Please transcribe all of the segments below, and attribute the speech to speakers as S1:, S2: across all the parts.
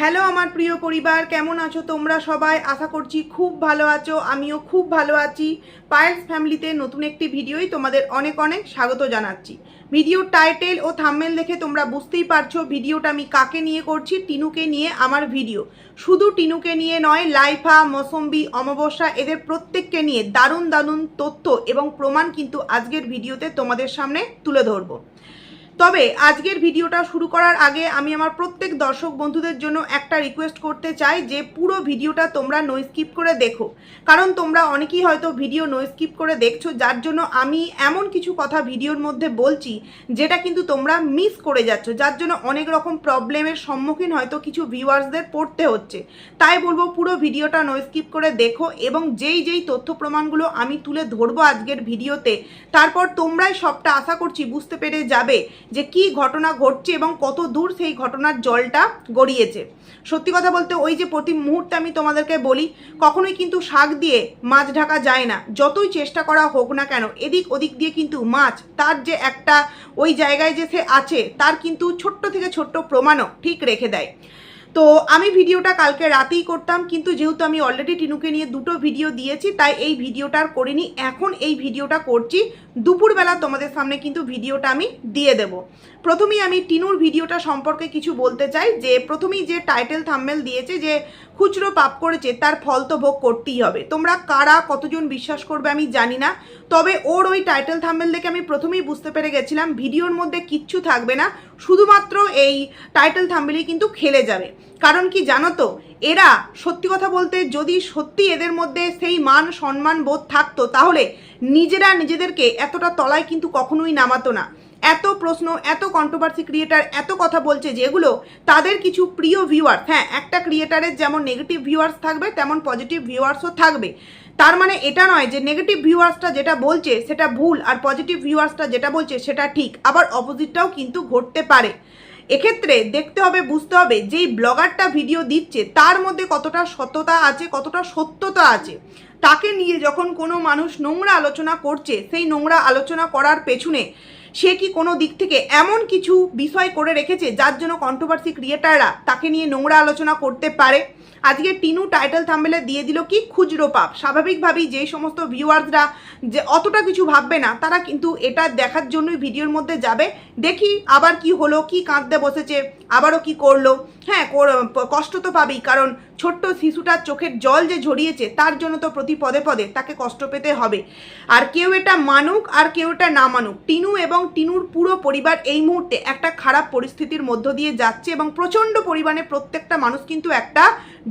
S1: Hello আমার প্রিয় পরিবার, কেমন আছো তোমরা সবাই? আশা করছি খুব ভালো আছো। আমিও খুব ভালো আছি। পায়েলস ফ্যামিলিতে নতুন একটি ভিডিওই তোমাদের অনেক অনেক স্বাগত জানাচ্ছি। ভিডিওর টাইটেল ও থাম্বনেল দেখে তোমরা বুঝতেই পারছো ভিডিওটা আমি কাকে নিয়ে করছি। টিনুকে নিয়ে আমার ভিডিও। শুধু টিনুকে নিয়ে নয়, লাইফা, মৌসম্বি, অমাবস্যা এদের প্রত্যেককে নিয়ে দারুণ দারুণ তথ্য এবং প্রমাণ কিন্তু আজকের ভিডিওতে তোমাদের সামনে তুলে ধরবো। তবে আজকের ভিডিওটা শুরু করার আগে আমি আমার প্রত্যেক দর্শক বন্ধুদের জন্য একটা রিকোয়েস্ট করতে চাই যে পুরো ভিডিওটা তোমরা নো স্কিপ করে দেখো। কারণ তোমরা অনেকেই হয়তো ভিডিও নো স্কিপ করে দেখছো, যার জন্য আমি এমন কিছু কথা ভিডিওর মধ্যে বলছি যেটা কিন্তু তোমরা মিস করে যাচ্ছ, যার জন্য অনেক রকম প্রবলেমের সম্মুখীন হয়তো কিছু ভিউয়ার্সদের পড়তে হচ্ছে। তাই বলবো পুরো ভিডিওটা নো স্কিপ করে দেখো এবং যেই যেই তথ্য প্রমাণগুলো আমি তুলে ধরবো আজকের ভিডিওতে, তারপর তোমরাই সবটা আশা করছি বুঝতে পেরে যাবে যে কি ঘটনা ঘটছে এবং কত দূর সেই ঘটনার জলটা গড়িয়েছে। সত্যি কথা বলতে ওই যে প্রতি মুহূর্তে আমি তোমাদেরকে বলি, কখনোই কিন্তু শাক দিয়ে মাছ ঢাকা যায় না। যতই চেষ্টা করা হোক না কেন, এদিক ওদিক দিয়ে কিন্তু মাছ তার যে একটা ওই জায়গায় যে সে আছে তার কিন্তু ছোট্ট থেকে ছোট্ট প্রমাণও ঠিক রেখে দেয়। তো আমি ভিডিওটা কালকে রাতেই করতাম, কিন্তু যেহেতু আমি অলরেডি টিনুকে নিয়ে দুটো ভিডিও দিয়েছি তাই এই ভিডিওটা আর করিনি। এখন এই ভিডিওটা করছি দুপুরবেলা, তোমাদের সামনে কিন্তু ভিডিওটা আমি দিয়ে দেব। প্রথমেই আমি টিনুর ভিডিওটা সম্পর্কে কিছু বলতে চাই যে প্রথমেই যে টাইটেল থাম্বনেল দিয়েছে যে খুচরো পাপ করেছে তার ফল তো ভোগ করতেই হবে। তোমরা কারা কতজন বিশ্বাস করবে আমি জানি না, তবে ওর ওই টাইটেল থাম্বনেল দেখে আমি প্রথমেই বুঝতে পেরে গেছিলাম ভিডিওর মধ্যে কিচ্ছু থাকবে না, শুধুমাত্র এই টাইটেল থাম্বনেলই কিন্তু খেলে যাবে। কারণ কি জানো তো, এরা সত্যি কথা বলতে যদি সত্যি এদের মধ্যে সেই মান সম্মান বোধ থাকতো তাহলে নিজেরা নিজেদেরকে এতটা তলায় কিন্তু কখনোই নামাতো না। এত প্রশ্ন, এত কন্ট্রোভার্সি ক্রিয়েটার এত কথা বলছে যেগুলো তাদের কিছু প্রিয় ভিউয়ার্স, হ্যাঁ একটা ক্রিয়েটারের যেমন নেগেটিভ ভিউয়ার্স থাকবে তেমন পজিটিভ ভিউয়ার্সও থাকবে। তার মানে এটা নয় যে নেগেটিভ ভিউয়ার্সটা যেটা বলছে সেটা ভুল আর পজিটিভ ভিউয়ার্সটা যেটা বলছে সেটা ঠিক, আবার অপোজিটটাও কিন্তু ঘটতে পারে। এক্ষেত্রে দেখতে হবে, বুঝতে হবে যেই ব্লগারটা ভিডিও দিচ্ছে তার মধ্যে কতটা সততা আছে, কতটা সত্যতা আছে। তাকে নিয়ে যখন কোনো মানুষ নোংরা আলোচনা করছে, সেই নোংরা আলোচনা করার পেছনে সে কি কোনো দিক থেকে এমন কিছু বিষয় করে রেখেছে যার জন্য কন্ট্রোভার্সি ক্রিয়েটাররা তাকে নিয়ে নোংরা আলোচনা করতে পারে। আজকে টিনু টাইটেল থাম্বনেলে দিয়ে দিল কি খুচরো পাপ। স্বাভাবিকভাবেই যে সমস্ত ভিউয়ার্সরা যে অতটা কিছু ভাববে না তারা কিন্তু এটা দেখার জন্যই ভিডিওর মধ্যে যাবে, দেখি আবার কি হলো, কি কাঁদতে বসেছে, আবারও কি করলো। হ্যাঁ কষ্ট তো পাবেই, কারণ ছোট্ট শিশুটার চোখের জল যে ঝরিয়েছে তার জন্য তো প্রতি পদে পদে তাকে কষ্ট পেতে হবে। আর কেউ এটা মানুক আর কেউ এটা না মানুক, টিনু এবং টিনুর পুরো পরিবার এই মুহূর্তে একটা খারাপ পরিস্থিতির মধ্য দিয়ে যাচ্ছে এবং প্রচণ্ড পরিমাণে প্রত্যেকটা মানুষ কিন্তু একটা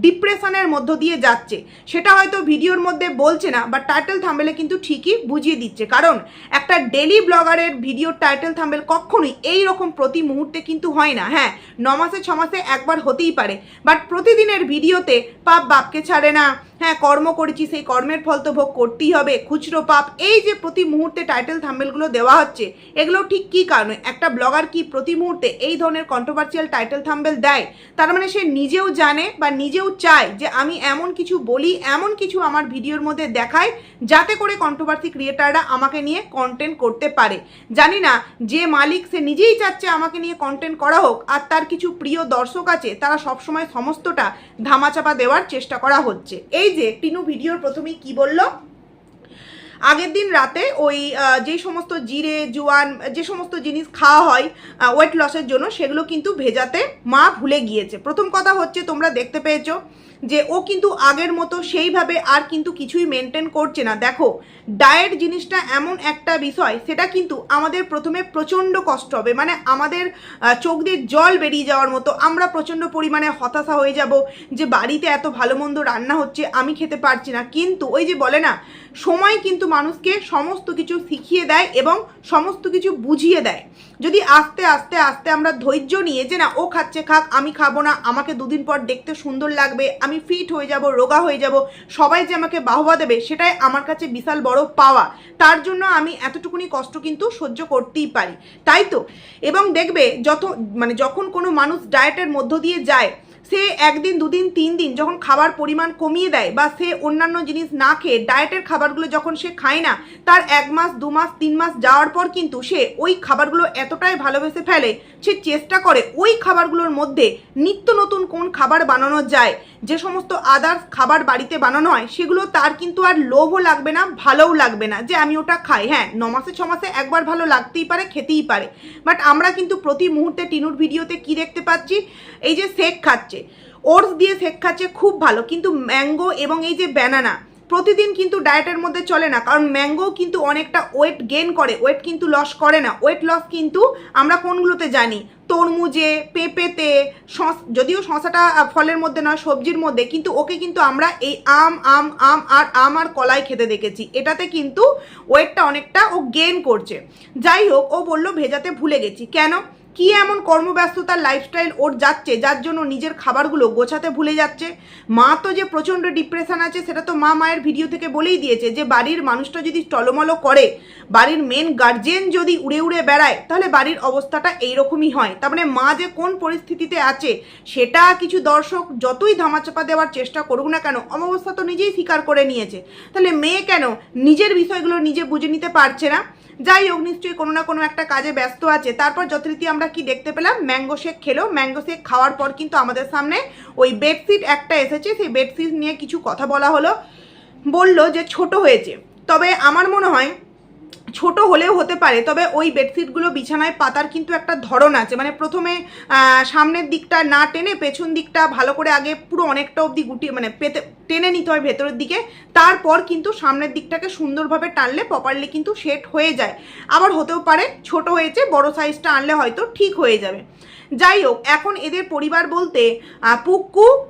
S1: ডিপ্রেশনের মধ্য দিয়ে যাচ্ছে। সেটা হয়তো ভিডিওর মধ্যে বলছে না, বাট টাইটেল থাম্বনেলে কিন্তু ঠিকই বুঝিয়ে দিচ্ছে। কারণ একটা ডেলি ব্লগারের ভিডিওর টাইটেল থাম্বনেল কখনোই এই রকম প্রতি মুহূর্তে কিন্তু হয় না। হ্যাঁ 9 মাসে 6 মাসে একবার হতেই পারে, বাট প্রতিদিনের ভিডিওতে পাপ বাপকে ছাড়ে না, হ্যাঁ কর্ম করেছি সেই কর্মের ফল তো ভোগ করতেই হবে, খুচরো পাপ, এই যে প্রতি মুহূর্তে টাইটেল থাম্বনেলগুলো দেওয়া হচ্ছে এগুলো ঠিক কী কারণে? একটা ব্লগার কি প্রতি মুহূর্তে এই ধরনের কন্ট্রোভার্সিয়াল টাইটেল থাম্বনেল দেয়? তার মানে সে নিজেও জানে বা নিজেও চায় যে আমি এমন কিছু বলি, এমন কিছু আমার ভিডিওর মধ্যে দেখাই যাতে করে কন্ট্রোভার্সি ক্রিয়েটাররা আমাকে নিয়ে কন্টেন্ট করতে পারে। জানি না যে মালিক সে নিজেই চাচ্ছে আমাকে নিয়ে কন্টেন্ট করা হোক, আর তার কিছু প্রিয় দর্শক আছে তারা সবসময় সমস্তটা ধামাচাপা দেওয়ার চেষ্টা করা হচ্ছে। এই যে টিনু ভিডিওর প্রথমেই কি বলল, আগের দিন রাতে ওই যে সমস্ত জিরে জোয়ান যে সমস্ত জিনিস খাওয়া হয় ওয়েট লসের জন্য সেগুলো কিন্তু ভেজাতে মা ভুলে গিয়েছে। প্রথম কথা হচ্ছে তোমরা দেখতে পেয়েছো যে ও কিন্তু আগের মতো সেইভাবে আর কিন্তু কিছুই মেনটেন করছে না। দেখো ডায়েট জিনিসটা এমন একটা বিষয়, সেটা কিন্তু আমাদের প্রথমে প্রচণ্ড কষ্ট হবে, মানে আমাদের চোখ দিয়ে জল বেরিয়ে যাওয়ার মতো, আমরা প্রচণ্ড পরিমাণে হতাশা হয়ে যাব যে বাড়িতে এত ভালো মন্দ রান্না হচ্ছে আমি খেতে পারছি না। কিন্তু ওই যে বলে না, সময় কিন্তু মানুষকে সমস্ত কিছু শিখিয়ে দেয় এবং সমস্ত কিছু বুঝিয়ে দেয়। যদি আস্তে আস্তে আস্তে আমরা ধৈর্য নিয়ে যে না ও খাচ্ছে খাক, আমি খাবো না, আমাকে দুদিন পর দেখতে সুন্দর লাগবে, আমি ফিট হয়ে যাব, রোগা হয়ে যাব, সবাই যে আমাকে বাহবা দেবে সেটাই আমার কাছে বিশাল বড় পাওয়া, তার জন্য আমি এতটুকুনি কষ্ট কিন্তু সহ্য করতেই পারি, তাই তো? এবং দেখবে যখন কোনো মানুষ ডায়েটের মধ্য দিয়ে যায় সে একদিন দুদিন 3 দিন যখন খাবার পরিমাণ কমিয়ে দেয় বা সে অন্যান্য জিনিস না খেয়ে ডায়েটের খাবারগুলো যখন সে খায় না, তার 1 মাস 2 মাস 3 মাস যাওয়ার পর কিন্তু সে ওই খাবারগুলো এতটাই ভালোবেসে ফেলে, সে চেষ্টা করে ওই খাবারগুলোর মধ্যে নিত্য নতুন কোন খাবার বানানো যায়, যে সমস্ত আদার্স খাবার বাড়িতে বানানো হয় সেগুলো তার কিন্তু আর লোভও লাগবে না, ভালোও লাগবে না যে আমি ওটা খাই। হ্যাঁ, 9 মাসে 6 মাসে একবার ভালো লাগতেই পারে, খেতেই পারে, বাট আমরা কিন্তু প্রতি মুহূর্তে টিনুর ভিডিওতে কি দেখতে পাচ্ছি, এই যে শেক খাচ্ছে, ওটস দিয়ে শেক খাচ্ছে, খুব ভালো, কিন্তু ম্যাঙ্গো এবং এই যে ব্যানানা প্রতিদিন কিন্তু ডায়েটের মধ্যে চলে না, কারণ ম্যাঙ্গো কিন্তু অনেকটা ওয়েট গেইন করে, ওয়েট কিন্তু লস করে না। ওয়েট লস কিন্তু আমরা কোনগুলোতে জানি, তরমুজে, পেঁপেতে, যদিও শশাটা ফলের মধ্যে নয় সবজির মধ্যে, কিন্তু ওকে কিন্তু আমরা এই আম আর কলাই খেতে দেখেছি, এটাতে কিন্তু ওয়েটটা অনেকটা ও গেইন করছে। যাই হোক, ও বললো ভেজাতে ভুলে গেছি। কেন, কি এমন কর্মব্যস্ততার লাইফস্টাইল ওর যাচ্ছে যার জন্য নিজের খাবারগুলো গোছাতে ভুলে যাচ্ছে? মা তো যে প্রচণ্ড ডিপ্রেশন আছে সেটা তো মায়ের ভিডিও থেকে বলেই দিয়েছে, যে বাড়ির মানুষটা যদি টলমলো করে, বাড়ির মেন গার্জেন যদি উড়ে উড়ে বেড়ায়, তাহলে বাড়ির অবস্থাটা এইরকমই হয়। তার মানে মা যে কোন পরিস্থিতিতে আছে সেটা কিছু দর্শক যতই ধামাচাপা দেওয়ার চেষ্টা করুক না কেন, অমাবস্যা তো নিজেই স্বীকার করে নিয়েছে, তাহলে মেয়ে কেন নিজের বিষয়গুলো নিজে বুঝে নিতে পারছে না? যাই হোক, নিশ্চয়ই কোনো না কোনো একটা কাজে ব্যস্ত আছে। তারপর যথারীতি আমরা কি দেখতে পেলাম, ম্যাঙ্গো শেক খেলো। ম্যাঙ্গো শেক খাওয়ার পর কিন্তু আমাদের সামনে ওই বেডশিট একটা এসেছে, সেই বেডশিট নিয়ে কিছু কথা বলা হলো। বললো যে ছোট হয়েছে, তবে আমার মনে হয় ছোট হলেও হতে পারে, তবে ওই বেডশিটগুলো বিছানায় পাতার কিন্তু একটা ধরন আছে, মানে প্রথমে সামনের দিকটা না টেনে পেছন দিকটা ভালো করে আগে পুরো অনেকটা অবধি গুটিয়ে মানে টেনে নিতে হয় ভেতরের দিকে, তারপর কিন্তু সামনের দিকটাকে সুন্দরভাবে টানলে প্রপারলি কিন্তু সেট হয়ে যায়। আবার হতেও পারে ছোট হয়েছে, বড় সাইজটা আনলে হয়তো ঠিক হয়ে যাবে। যাই হোক, এখন এদের পরিবার বলতে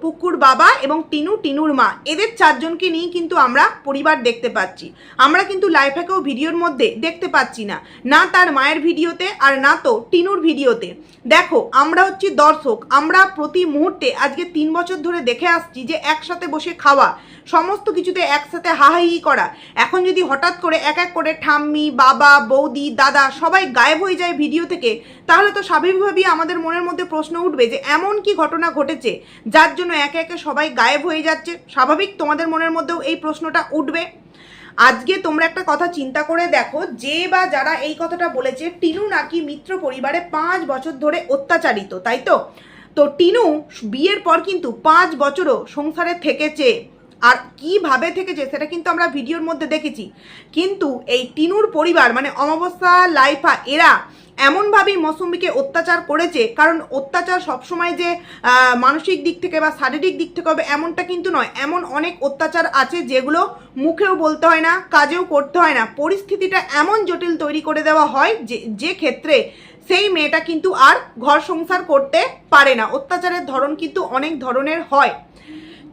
S1: পুক্কুর বাবা এবং টিনুর মা, এদের 4 জনকে নিয়ে কিন্তু আমরা পরিবার দেখতে পাচ্ছি। আমরা কিন্তু লাইভ হ্যাকেও ভিডিওর মধ্যে দেখতে পাচ্ছি না, না তার মায়ের ভিডিওতে আর না তো টিনুর ভিডিওতে। দেখো, আমরা হচ্ছি দর্শক, আমরা প্রতি মুহূর্তে আজকে 3 বছর ধরে দেখে আসছি যে একসাথে বসে খাওয়া, সমস্ত কিছুতে একসাথে হাহাহি করা। এখন যদি হঠাৎ করে এক এক করে ঠাম্মি, বাবা, বৌদি, দাদা সবাই গায়েব হয়ে যায় ভিডিও থেকে, তাহলে তো স্বাভাবিকভাবেই আমাদের মনের মধ্যে প্রশ্ন উঠবে যে এমন কি ঘটনা ঘটেছে যার জন্য একে একে সবাই গায়েব হয়ে যাচ্ছে। স্বাভাবিক তোমাদের মনের মধ্যেও এই প্রশ্নটা উঠবে। আজকে তোমরা একটা কথা চিন্তা করে দেখো, যে বা যারা এই কথাটা বলেছে, টিনু নাকি মিত্র পরিবারে 5 বছর ধরে অত্যাচারিত, তাই তো? তো টিনু বিয়ের পর কিন্তু 5 বছরও সংসারে থেকেছে, আর কিভাবে থেকেছে সেটা কিন্তু আমরা ভিডিওর মধ্যে দেখেছি। কিন্তু এই টিনুর পরিবার মানে অমাবস্যা, লাইফা, এরা এমনভাবেই মৌসুমীকে অত্যাচার করেছে, কারণ অত্যাচার সবসময় যে মানসিক দিক থেকে বা শারীরিক দিক থেকে হবে এমনটা কিন্তু নয়। এমন অনেক অত্যাচার আছে যেগুলো মুখেও বলতে হয় না, কাজেও করতে হয় না, পরিস্থিতিটা এমন জটিল তৈরি করে দেওয়া হয় যে ক্ষেত্রে সেই মেয়েটা কিন্তু আর ঘর সংসার করতে পারে না। অত্যাচারের ধরন কিন্তু অনেক ধরনের হয়।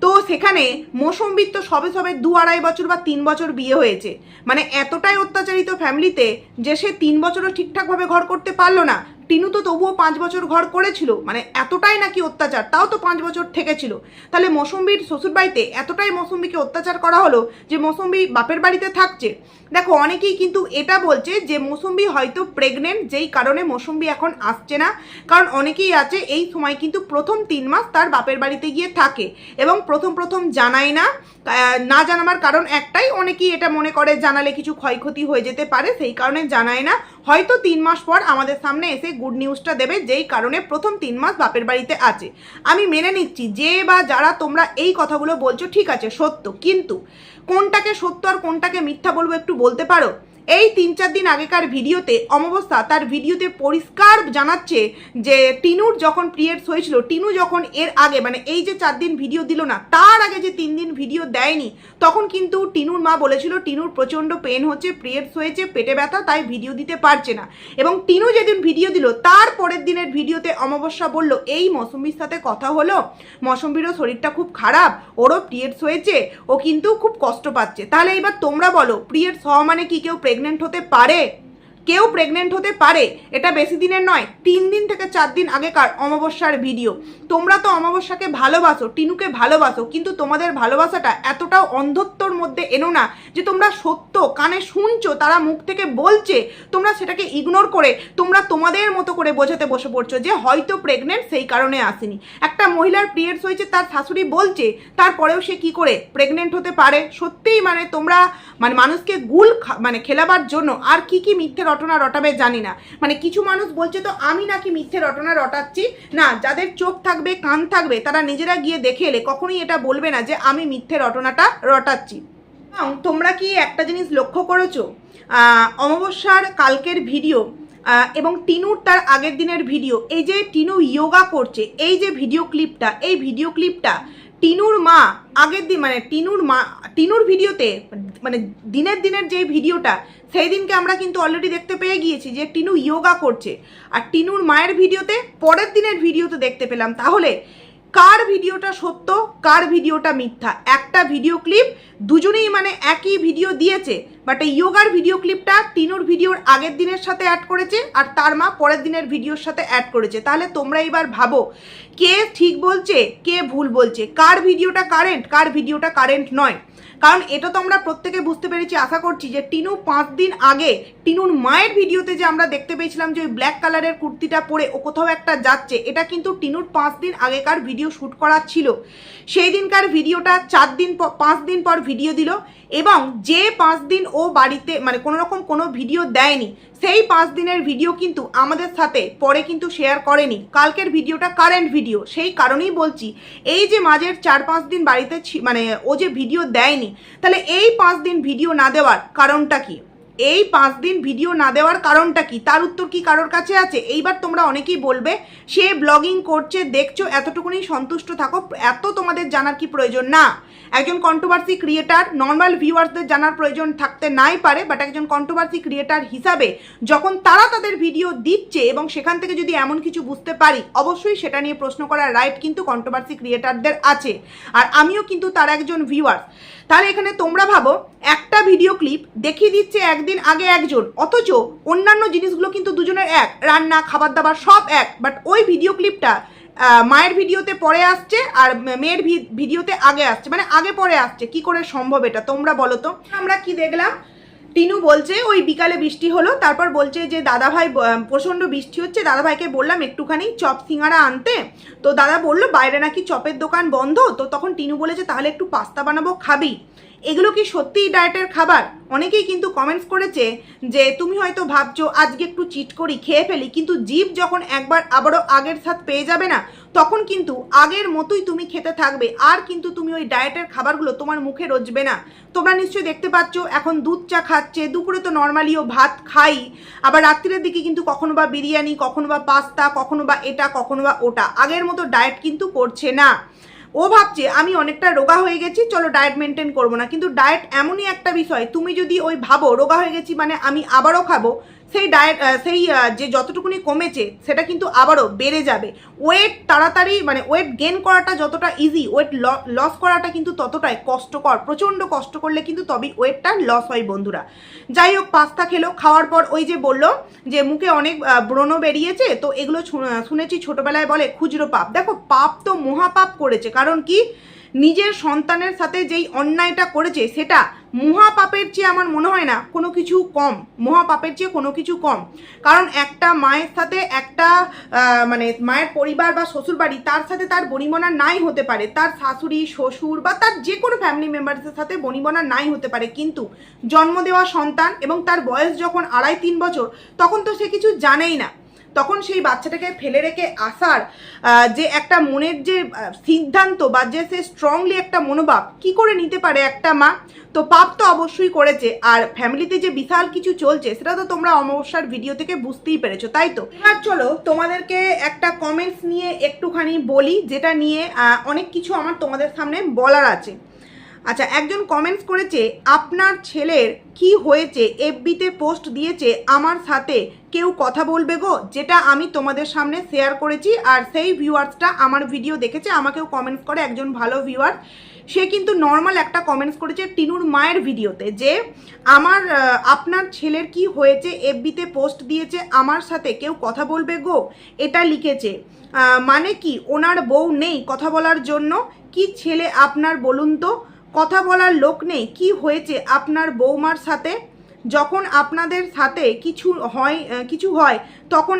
S1: তো সেখানে মৌসুমীর তো সবে 2-2.5 বছর বা 3 বছর বিয়ে হয়েছে, মানে এতটাই অত্যাচারিত ফ্যামিলিতে যে সে 3 বছরও ঠিকঠাকভাবে ঘর করতে পারলো না। টিনু তো তবুও 5 বছর ঘর করেছিল, মানে এতটাই নাকি অত্যাচার, তাও তো 5 বছর থেকেছিল। তাহলে মৌসুমীর শ্বশুরবাড়িতে এতটাই মৌসুমীকে অত্যাচার করা হলো যে মৌসুমী বাপের বাড়িতে থাকছে। দেখো, অনেকেই কিন্তু এটা বলছে যে মৌসুমী হয়তো প্রেগনেন্ট, যেই কারণে মৌসুমী এখন আসছে না। কারণ অনেকেই আছে এই সময় কিন্তু প্রথম 3 মাস তার বাপের বাড়িতে গিয়ে থাকে এবং প্রথম জানায় না। না জানাবার কারণ একটাই, অনেকেই এটা মনে করে জানালে কিছু ক্ষয়ক্ষতি হয়ে যেতে পারে, সেই কারণে জানায় না। হয়তো 3 মাস পর আমাদের সামনে এসে গুড নিউজটা দেবে, যেই কারণে প্রথম 3 মাস বাপের বাড়িতে আছে। আমি মেনে নিচ্ছি যে বা যারা তোমরা এই কথাগুলো বলছো ঠিক আছে, সত্য, কিন্তু কোনটাকে সত্য আর কোনটাকে মিথ্যা বলবো একটু বলতে পারো? এই 3-4 দিন আগেকার ভিডিওতে অমাবস্যা তার ভিডিওতে পরিষ্কার জানাচ্ছে যে টিনুর যখন পিরিয়ডস হয়েছিল, টিনু যখন এর আগে মানে এই যে 4 দিন ভিডিও দিল না, তার আগে যে 3 দিন ভিডিও দেয়নি, তখন কিন্তু টিনুর মা বলেছিল টিনুর প্রচণ্ড পেন হচ্ছে, পিরিয়ডস হয়েছে, পেটে ব্যথা, তাই ভিডিও দিতে পারছে না। এবং টিনু যেদিন ভিডিও দিল তার পরের দিনের ভিডিওতে অমাবস্যা বলল এই মৌসুমীর সাথে কথা হলো, মৌসুমীরও শরীরটা খুব খারাপ, ওরও পিরিয়ডস হয়েছে, ও কিন্তু খুব কষ্ট পাচ্ছে। তাহলে এবার তোমরা বলো, পিরিয়ডস হওয়া মানে কি কেউ প্রেগনেন্ট হতে পারে? কেউ প্রেগনেন্ট হতে পারে, এটা বেশি দিনের নয়, 3 দিন থেকে 4 দিন আগেকার অমাবস্যার ভিডিও। তোমরা তো অমাবস্যাকে ভালোবাসো, টিনুকে ভালোবাসো, কিন্তু তোমাদের ভালোবাসাটা এতটাও অন্ধত্বর মধ্যে এনো না যে তোমরা সত্য কানে শুনছো, তারা মুখ থেকে বলছে, তোমরা সেটাকে ইগনোর করে তোমরা তোমাদের মতো করে বোঝাতে বসে পড়ছো যে হয়তো প্রেগনেন্ট, সেই কারণে আসেনি। একটা মহিলার পিরিয়ডস হয়েছে, তার শাশুড়ি বলছে, তারপরেও সে কি করে প্রেগনেন্ট হতে পারে? সত্যিই মানে তোমরা মানে মানুষকে মানে খেলাবার জন্য আর কি কি মিথ্যে রটনা রটাবে জানি না। মানে কিছু মানুষ বলছে তো আমি নাকি মিথ্যে রটনা রটাচ্ছি। না, যাদের চোখ থাকবে, কান থাকবে, তারা নিজেরা গিয়ে দেখে এলে কখনোই এটা বলবে না যে আমি মিথ্যে রটনাটা রটাচ্ছি। তোমরা কি একটা জিনিস লক্ষ্য করেছো? অমাবস্যার কালকের ভিডিও এবং টিনুর তার আগের দিনের ভিডিও, এই যে টিনু যোগা করছে, এই যে ভিডিও ক্লিপটা টিনুর মা আগের দিন মানে টিনুর ভিডিওতে মানে দিনের যে ভিডিওটা, সেই দিনকে আমরা কিন্তু অলরেডি দেখতে পেয়ে গিয়েছি যে টিনু যোগা করছে, আর টিনুর মায়ের ভিডিওতে পরের দিনের ভিডিওতে দেখতে পেলাম। তাহলে কার ভিডিওটা সত্য, কার ভিডিওটা মিথ্যা? একটা ভিডিও ক্লিপ দুজনেই মানে একই ভিডিও দিয়েছে, বাট এই যোগার ভিডিও ক্লিপটা টিনুর ভিডিওর আগের দিনের সাথে অ্যাড করেছে আর তার মা পরের দিনের ভিডিওর সাথে অ্যাড করেছে। তাহলে তোমরা এবার ভাবো কে ঠিক বলছে, কে ভুল বলছে, কার ভিডিওটা কারেন্ট, কার ভিডিওটা কারেন্ট নয়। কারণ এটা তো আমরা প্রত্যেকে বুঝতে পেরেছি, আশা করছি, যে টিনু 5 দিন আগে টিনুর মায়ের ভিডিওতে যে আমরা দেখতে পেয়েছিলাম যে ওই ব্ল্যাক কালারের কুর্তিটা পরে ও কোথাও একটা যাচ্ছে, এটা কিন্তু টিনুর 5 দিন আগেকার ভিডিও শ্যুট করা ছিল। সেই দিনকার ভিডিওটা 5 দিন পর ভিডিও দিল, এবং যে 5 দিন ও বাড়িতে মানে কোনো রকম কোনো ভিডিও দেয়নি, সেই 5 দিনের ভিডিও কিন্তু আমাদের সাথে পরে কিন্তু শেয়ার করেনি। কালকের ভিডিওটা কারেন্ট ভিডিও, সেই কারণেই বলছি এই যে মাঝের 4-5 দিন বাড়িতে মানে ও যে ভিডিও দেয়নি, তাহলে এই 5 দিন ভিডিও না দেওয়ার কারণটা কি? এই 5 দিন ভিডিও না দেওয়ার কারণটা কি? তার উত্তর কি কারোর কাছে আছে? এইবার তোমরা অনেকেই বলবে সে ব্লগিং করছে, দেখছো, এতটুকুনি সন্তুষ্ট থাকো, এত তোমাদের জানার কি প্রয়োজন? না, একজন কন্ট্রোভার্সি ক্রিয়েটার, নর্মাল ভিউয়ার্সদের জানার প্রয়োজন থাকতে নাই পারে, বাট একজন কন্ট্রোভার্সি ক্রিয়েটার হিসাবে যখন তারা তাদের ভিডিও দিচ্ছে এবং সেখান থেকে যদি এমন কিছু বুঝতে পারি, অবশ্যই সেটা নিয়ে প্রশ্ন করার রাইট কিন্তু কন্ট্রোভার্সি ক্রিয়েটারদের আছে, আর আমিও কিন্তু তার একজন ভিউয়ার্স। তাহলে এখানে তোমরা ভাবো একটা ভিডিও ক্লিপ দেখিয়ে দিচ্ছে একদিন আগে একজন, অথচ অন্যান্য জিনিসগুলো কিন্তু দুজনের এক, রান্না, খাবার দাবার সব এক, বাট ওই ভিডিও ক্লিপটা মায়ের ভিডিওতে পরে আসছে আর মেয়ের ভিডিওতে আগে আসছে, মানে আগে পরে আসছে। কি করে সম্ভব এটা তোমরা বলো তো? আমরা কি দেখলাম, টিনু বলছে ওই বিকালে বৃষ্টি হলো, তারপর বলছে যে দাদাভাই প্রচণ্ড বৃষ্টি হচ্ছে, দাদাভাইকে বললাম একটুখানি চপ সিঙ্গারা আনতে, তো দাদা বললো বাইরে নাকি চপের দোকান বন্ধ, তো তখন টিনু বলেছে তাহলে একটু পাস্তা বানাবো, খাবি? এগুলো কি সত্যিই ডায়েটের খাবার? অনেকেই কিন্তু কমেন্টস করেছে যে তুমি হয়তো ভাবছো আজকে একটু চিট করি, খেয়ে ফেলি, কিন্তু জিভ যখন একবার আবারও আগের স্বাদ পেয়ে যাবে না, তখন কিন্তু আগের মতোই তুমি খেতে থাকবে, আর কিন্তু তুমি ওই ডায়েটের খাবারগুলো তোমার মুখে রোজবে না। তোমরা নিশ্চয়ই দেখতে পাচ্ছ এখন দুধ চা খাচ্ছে, দুপুরে তো নর্মালিও ভাত খাই, আবার রাত্রির দিকে কিন্তু কখনো বা বিরিয়ানি, কখনো বা পাস্তা, কখনো বা এটা, কখনো বা ওটা। আগের মতো ডায়েট কিন্তু করছে না। ও ভাবছে আমি অনেকটা রোগা হয়ে গেছি, চলো ডায়েট মেনটেন করবো না, কিন্তু ডায়েট এমনই একটা বিষয়, তুমি যদি ওই ভাবো রোগা হয়ে গেছি মানে আমি আবারও খাবো, সেই ডায়েট যে যতটুকুনি কমেছে সেটা কিন্তু আবারও বেড়ে যাবে। ওয়েট তাড়াতাড়ি মানে ওয়েট গেন করাটা যতটা ইজি, ওয়েট লস করাটা কিন্তু ততটাই কষ্টকর। প্রচণ্ড কষ্ট করলে কিন্তু তবেই ওয়েটটা লস হয় বন্ধুরা। যাই হোক, পাস্তা খেলো, খাওয়ার পর ওই যে বললো যে মুখে অনেক ব্রণ বেরিয়েছে, তো এগুলো শুনেছি ছোটবেলায় বলে খুচরো পাপ। দেখো, পাপ তো মহাপাপ করেছে, কারণ কি নিজের সন্তানের সাথে যেই অন্যায়টা করেছে সেটা মহাপাপের চেয়ে আমার মনে হয় না কোনো কিছু কম, মহাপাপের চেয়ে কোনো কিছু কম। কারণ একটা মায়ের সাথে একটা মানে মায়ের পরিবার বা শ্বশুরবাড়ি, তার সাথে তার বনিবনা নাই হতে পারে, তার শাশুড়ি, শ্বশুর বা তার যে কোনো ফ্যামিলি মেম্বারসের সাথে বনিবনা নাই হতে পারে, কিন্তু জন্ম দেওয়া সন্তান এবং তার বয়স যখন 2.5-3 বছর, তখন তো সে কিছু জানেই না। তখন সেই বাচ্চাটাকে ফেলে রেখে আসার যে একটা মনের যে সিদ্ধান্ত বা যে সে স্ট্রংলি একটা মনোভাব কি করে নিতে পারে একটা মা? তো পাপ তো অবশ্যই করেছে। আর ফ্যামিলিতে যে বিশাল কিছু চলছে সেটা তো তোমরা অমাবস্যার ভিডিও থেকে বুঝতেই পেরেছো, তাই তো? এবার চলো তোমাদেরকে একটা কমেন্টস নিয়ে একটুখানি বলি, যেটা নিয়ে অনেক কিছু আমার তোমাদের সামনে বলার আছে। আচ্ছা, একজন কমেন্টস করেছে আপনার ছেলের কি হয়েছে, এফবিতে পোস্ট দিয়েছে আমার সাথে কেউ কথা বলবে গো, যেটা আমি তোমাদের সামনে শেয়ার করেছি। আর সেই ভিউয়ার্সটা আমার ভিডিও দেখেছে, আমাকেও কমেন্টস করে একজন ভালো ভিউয়ার। সে কিন্তু নর্মাল একটা কমেন্টস করেছে টিনুর মায়ের ভিডিওতে যে আপনার ছেলের কি হয়েছে, এফবিতে পোস্ট দিয়েছে আমার সাথে কেউ কথা বলবে গো, এটা লিখেছে। মানে কি ওনার বউ নেই কথা বলার জন্য? কি ছেলে আপনার বলুন তো, কথা বলার লোক নেই? কি হয়েছে আপনার বৌমার সাথে? যখন আপনাদের সাথে কিছু হয় তখন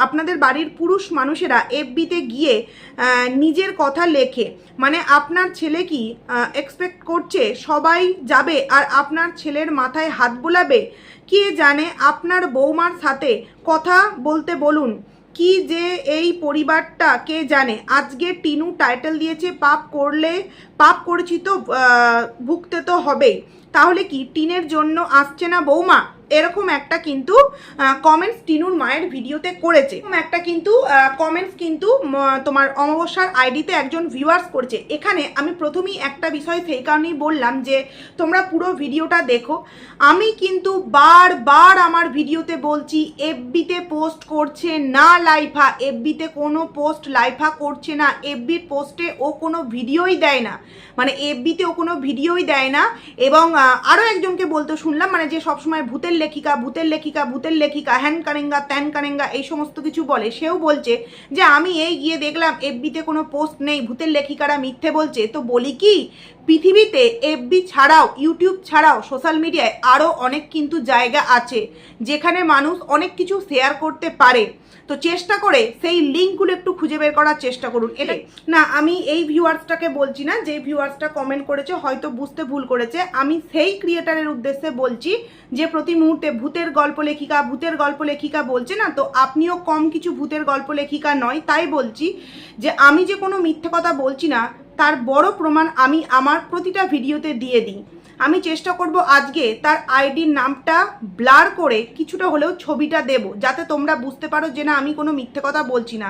S1: আপনাদের বাড়ির পুরুষ মানুষেরা এফবিতে গিয়ে নিজের কথা লেখে। মানে আপনার ছেলে কি এক্সপেক্ট করছে সবাই যাবে আর আপনার ছেলের মাথায় হাত বোলাবে? কে জানে আপনার বৌমার সাথে কথা বলতে বলুন। কি যে এই পরিবারটা কে জানে। আজকে টিনু টাইটেল দিয়েছে পাপ করেছি তো ভুগতে তো হবেই। তাহলে কি টিনের জন্য আসছে না বৌমা? এরকম একটা কিন্তু কমেন্টস টিনুর মায়ের ভিডিওতে করেছে। একটা কিন্তু কমেন্টস কিন্তু তোমার অমাবস্যার আইডিতে একজন ভিউয়ার্স করছে। এখানে আমি প্রথমেই একটা বিষয় সেই কারণেই বললাম যে তোমরা পুরো ভিডিওটা দেখো। আমি কিন্তু বারবার আমার ভিডিওতে বলছি এফবিতে পোস্ট করছে না লাইফা, এফবিতে কোনো পোস্ট লাইফা করছে না, এফবির পোস্টে ও কোনো ভিডিওই দেয় না, মানে এফবিতে ও কোনো ভিডিওই দেয় না। এবং আরও একজনকে বলতে শুনলাম, মানে যে সবসময় ভূতের লেখিকা হ্যান কারেঙ্গা ত্যান কারেঙ্গা এই সমস্ত কিছু বলে, সেও বলছে যে আমি এই গিয়ে দেখলাম এফবিতে কোনো পোস্ট নেই, ভূতের লেখিকারা মিথ্যে বলছে। তো বলি কি, পৃথিবীতে এফবি ছাড়াও, ইউটিউব ছাড়াও সোশ্যাল মিডিয়ায় আরও অনেক কিন্তু জায়গা আছে যেখানে মানুষ অনেক কিছু শেয়ার করতে পারে। তো চেষ্টা করে সেই লিঙ্কগুলো একটু খুঁজে বের করার চেষ্টা করুন। এটা না, আমি এই ভিউয়ার্সটাকে বলছি না, যে ভিউয়ার্সটা কমেন্ট করেছে হয়তো বুঝতে ভুল করেছে। আমি সেই ক্রিয়েটারের উদ্দেশ্যে বলছি যে প্রতি মুহূর্তে ভূতের গল্প লেখিকা বলছে না, তো আপনিও কম কিছু ভূতের গল্প লেখিকা নয়। তাই বলছি যে আমি যে কোনো মিথ্যে কথা বলছি না তার বড় প্রমাণ আমি আমার প্রতিটা ভিডিওতে দিয়ে দিই। আমি চেষ্টা করব আজকে তার আইডির নামটা ব্লার করে কিছুটা হলেও ছবিটা দেব, যাতে তোমরা বুঝতে পারো যে না আমি কোনো মিথ্যে কথা বলছি না।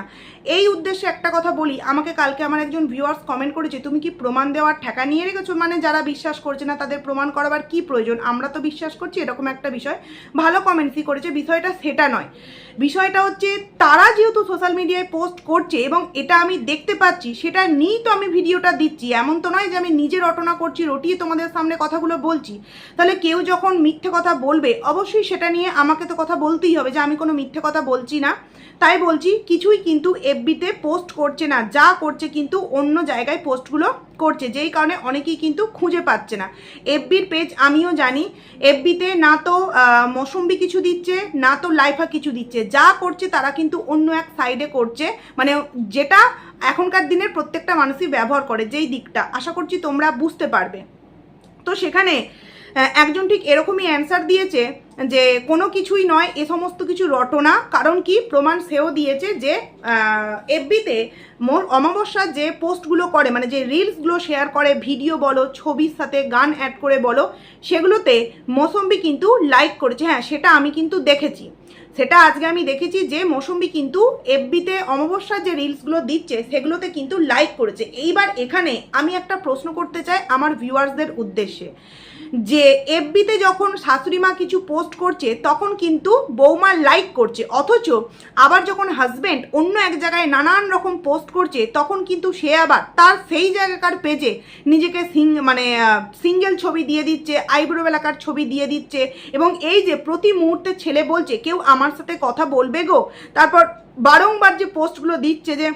S1: এই উদ্দেশ্যে একটা কথা বলি, আমাকে কালকে আমার একজন ভিউয়ার্স কমেন্ট করেছে তুমি কি প্রমাণ দেওয়ার ঠেকা নিয়ে রেখেছো? মানে যারা বিশ্বাস করছে না তাদের প্রমাণ করাবার কি প্রয়োজন, আমরা তো বিশ্বাস করছি, এরকম একটা বিষয়। ভালো কমেন্টসই করেছে, বিষয়টা সেটা নয়। বিষয়টা হচ্ছে তারা যেহেতু সোশ্যাল মিডিয়ায় পোস্ট করছে এবং এটা আমি দেখতে পাচ্ছি, সেটা নিয়েই তো আমি ভিডিওটা দিচ্ছি। এমন তো নয় যে আমি নিজে রটনা করছি, রটিয়ে তোমাদের সামনে কথাগুলো বলছি। তাহলে কেউ যখন মিথ্যে কথা বলবে অবশ্যই সেটা নিয়ে আমাকে তো কথা বলতেই হবে যে আমি কোনো মিথ্যে কথা বলছি না। তাই বলছি কিছুই কিন্তু এফবিতে পোস্ট করছে না, যা করছে কিন্তু অন্য জায়গায় পোস্টগুলো করছে, যেই কারণে অনেকেই কিন্তু খুঁজে পাচ্ছে না। এফবির পেজ আমিও জানি, এফবিতে না তো মৌসুম্বি কিছু দিচ্ছে না তো লাইফা কিছু দিচ্ছে, যা করছে তারা কিন্তু অন্য এক সাইডে করছে, মানে যেটা এখনকার দিনের প্রত্যেকটা মানুষই ব্যবহার করে, যেই দিকটা আশা করছি তোমরা বুঝতে পারবে। তো সেখানে একজন ঠিক এরকমই অ্যান্সার দিয়েছে যে কোনো কিছুই নয়, এ সমস্ত কিছু রটনা। কারণ কি প্রমাণ সেও দিয়েছে যে এফবিতে অমাবস্যার যে পোস্টগুলো করে, মানে যে রিলসগুলো শেয়ার করে, ভিডিও বলো, ছবির সাথে গান অ্যাড করে বলো, সেগুলোতে মৌসুম্বি কিন্তু লাইক করেছে। হ্যাঁ, সেটা আমি কিন্তু দেখেছি, সেটা আজকে আমি দেখেছি যে মৌসুম্বি কিন্তু এফবিতে অমাবস্যার যে রিলসগুলো দিচ্ছে সেগুলোতে কিন্তু লাইক করেছে। এইবার এখানে আমি একটা প্রশ্ন করতে চাই আমার ভিউয়ার্সদের উদ্দেশ্যে, যে এফবিতে যখন শাশুড়ি মা কিছু পোস্ট করছে তখন কিন্তু বৌমা লাইক করছে, অথচ আবার যখন হাজব্যান্ড অন্য এক জায়গায় নানান রকম পোস্ট করছে তখন কিন্তু সে আবার তার সেই জায়গাকার পেজে নিজেকে সিঙ্গেল ছবি দিয়ে দিচ্ছে, আইব্রো এলাকার ছবি দিয়ে দিচ্ছে। এবং এই যে প্রতি মুহূর্তে ছেলে বলছে কেউ আমার সাথে কথা বলবে গো, তারপর বারংবার যে পোস্টগুলো দিচ্ছে যে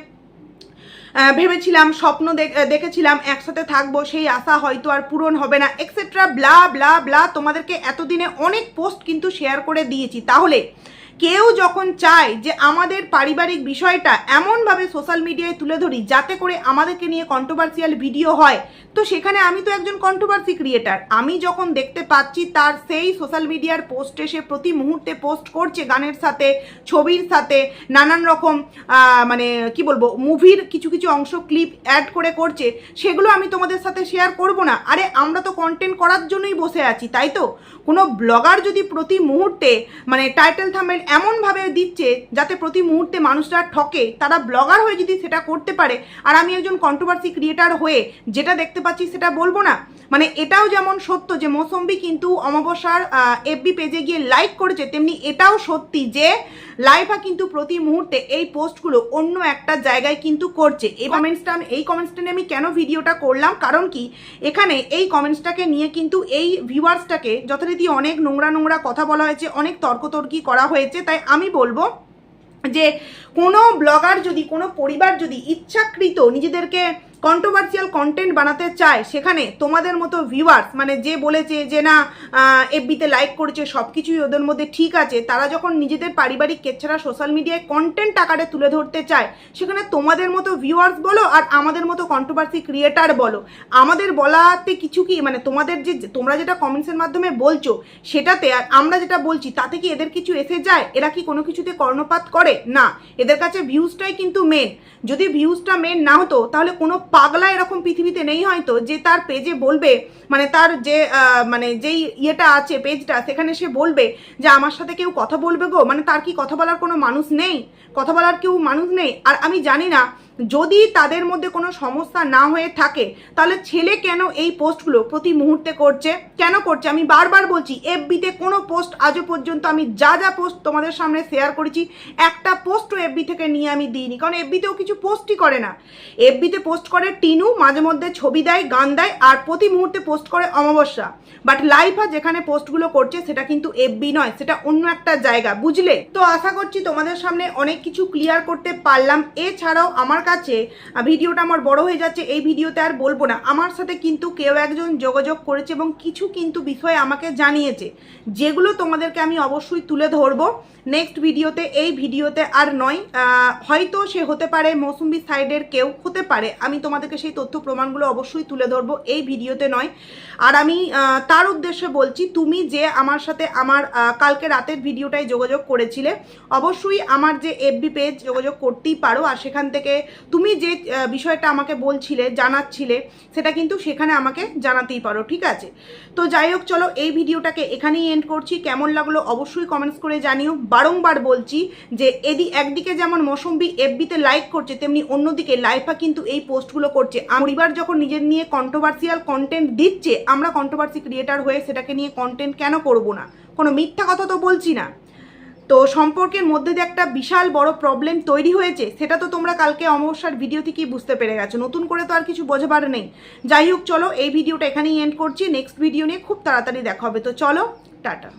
S1: ভেবেছিলাম স্বপ্ন দেখেছিলাম একসাথে থাকবো, সেই আশা হয়তো আর পূরণ হবে না, এক্সেট্রা ব্লা ব্লা ব্লা। তোমাদেরকে এতদিনে অনেক পোস্ট কিন্তু শেয়ার করে দিয়েছি। তাহলে কেউ যখন চায় যে আমাদের পারিবারিক বিষয়টা এমনভাবে সোশ্যাল মিডিয়ায় তুলে ধরি যাতে করে আমাদেরকে নিয়ে কন্ট্রোভার্সিয়াল ভিডিও হয়, তো সেখানে আমি তো একজন কন্ট্রোভার্সি ক্রিয়েটার। আমি যখন দেখতে পাচ্ছি তার সেই সোশ্যাল মিডিয়ার পোস্টে সে প্রতি মুহূর্তে পোস্ট করছে গানের সাথে, ছবির সাথে, নানান রকম মানে কি বলবো মুভির কিছু কিছু অংশ ক্লিপ অ্যাড করে করছে, সেগুলো আমি তোমাদের সাথে শেয়ার করব না? আরে আমরা তো কন্টেন্ট করার জন্যই বসে আছি, তাই তো? কোনো ব্লগার যদি প্রতি মুহূর্তে মানে টাইটেল থাম্বনেল এমনভাবে দিচ্ছে যাতে প্রতি মুহূর্তে মানুষরা ঠকে। তারা ব্লগার হয়ে যদি সেটা করতে পারে, আর আমি একজন কন্ট্রোভার্সি ক্রিয়েটার হয়ে যেটা দেখতে পাচ্ছি সেটা বলবো না? মানে এটাও যেমন সত্য যে মৌসুম্বি কিন্তু অমাবস্যার এফবি পেজে গিয়ে লাইক করেছে, তেমনি এটাও সত্যি যে লাইভা কিন্তু প্রতি মুহূর্তে এই পোস্টগুলো অন্য একটা জায়গায় কিন্তু করছে। এই কমেন্টসটা নিয়ে আমি কেন ভিডিওটা করলাম, কারণ কি এখানে এই কমেন্টসটাকে নিয়ে কিন্তু এই ভিউয়ার্সটাকে যথারীতি অনেক নোংরা কথা বলা হয়েছে, অনেক তর্কতর্কি করা হয়েছে। তাই আমি বলবো যে কোনো ব্লগার যদি, কোনো পরিবার যদি ইচ্ছাকৃত নিজেদেরকে কন্ট্রোভার্সিয়াল কন্টেন্ট বানাতে চায়, সেখানে তোমাদের মতো ভিউয়ার্স, মানে যে বলেছে যে না এফবিতে লাইক করেছে সব কিছুই ওদের মধ্যে ঠিক আছে, তারা যখন নিজেদের পারিবারিক কেচ্ছারা সোশ্যাল মিডিয়ায় কন্টেন্ট আকারে তুলে ধরতে চায়, সেখানে তোমাদের মতো ভিউয়ার্স বলো আর আমাদের মতো কন্ট্রোভার্সি ক্রিয়েটার বলো, আমাদের বলাতে কিছু কি, মানে তোমাদের যে তোমরা যেটা কমেন্টসের মাধ্যমে বলছো সেটাতে আর আমরা যেটা বলছি তাতে কি এদের কিছু এসে যায়? এরা কি কোনো কিছুতে কর্ণপাত করে? না, এদের কাছে ভিউজটাই কিন্তু মেন। যদি ভিউজটা মেন না হতো তাহলে কোনো পাগলা এরকম পৃথিবীতে নেই হয়তো যে তার পেজে বলবে, মানে তার যে মানে যেই ইয়েটা আছে পেজটা, সেখানে সে বলবে যে আমার সাথে কেউ কথা বলবে গো। মানে তার কি কথা বলার কোনো মানুষ নেই? কথা বলার কেউ মানুষ নেই? আর আমি জানি না, যদি তাদের মধ্যে কোনো সমস্যা না হয়ে থাকে তাহলে ছেলে কেন এই পোস্টগুলো প্রতি মুহূর্তে করছে, কেন করছে? আমি বারবার বলছি, এফবিতে কোনো পোস্ট আজও পর্যন্ত আমি যা পোস্ট তোমাদের সামনে শেয়ার করেছি, একটা পোস্টও এফবি থেকে নিয়ে আমি দিইনি, কারণ এফবিতেও কিছু পোস্টই করে না। এফবিতে পোস্ট করে টিনু, মাঝে মধ্যে ছবি দেয়, গান দেয়, আর প্রতি মুহূর্তে পোস্ট করে অমাবস্যা। বাট লাইভা যেখানে পোস্টগুলো করছে সেটা কিন্তু এফবি নয়, সেটা অন্য একটা জায়গা, বুঝলে? তো আশা করছি তোমাদের সামনে অনেক কিছু ক্লিয়ার করতে পারলাম। এছাড়াও আমার কাছে ভিডিওটা আমার বড় হয়ে যাচ্ছে, এই ভিডিওতে আর বলবো না। আমার সাথে কিন্তু কেউ একজন যোগাযোগ করেছে এবং কিছু কিন্তু বিষয় আমাকে জানিয়েছে, যেগুলো তোমাদেরকে আমি অবশ্যই তুলে ধরবো নেক্সট ভিডিওতে। এই ভিডিওতে আর নয়, হয়তো সে হতে পারে মৌসুম্বি সাইডের কেউ, হতে পারে। আমি তোমাদেরকে সেই তথ্য প্রমাণগুলো অবশ্যই তুলে ধরবো, এই ভিডিওতে নয়। আর আমি তার উদ্দেশ্যে বলছি, তুমি যে আমার সাথে আমার কালকে রাতের ভিডিওটায় যোগাযোগ করেছিলে, অবশ্যই আমার যে এফবি পেজ যোগাযোগ করতেই পারো, আর সেখান থেকে তুমি যে বিষয়টা আমাকে বলছিলে, জানাচ্ছিলে, সেটা কিন্তু সেখানে আমাকে জানাতেই পারো, ঠিক আছে? তো যাই হোক, চলো এই ভিডিওটাকে এখানেই এন্ড করছি। কেমন লাগলো অবশ্যই কমেন্টস করে জানিও। বারংবার বলছি যে একদিকে যেমন মৌসুম্বি এফবিতে লাইক করছে, তেমনি অন্যদিকে লাইফা কিন্তু এই পোস্টগুলো করছে। পরিবার যখন নিজের নিয়ে কন্ট্রোভার্সিয়াল কন্টেন্ট দিচ্ছে, আমরা কন্ট্রোভার্সি ক্রিয়েটার হয়ে সেটাকে নিয়ে কন্টেন্ট কেন করব না? কোনো মিথ্যা কথা তো বলছি না। তো সম্পর্কের মধ্যে যে একটা বিশাল বড় প্রবলেম তৈরি হয়েছে, সেটা তো তোমরা কালকে অমাবস্যার ভিডিও থেকেই বুঝতে পেরে গেছো, নতুন করে তো আর কিছু বোঝাবার নেই। যাই হোক, চলো এই ভিডিওটা এখানেই এন্ড করছি। নেক্সট ভিডিও নিয়ে খুব তাড়াতাড়ি দেখা হবে। তো চলো, টাটা।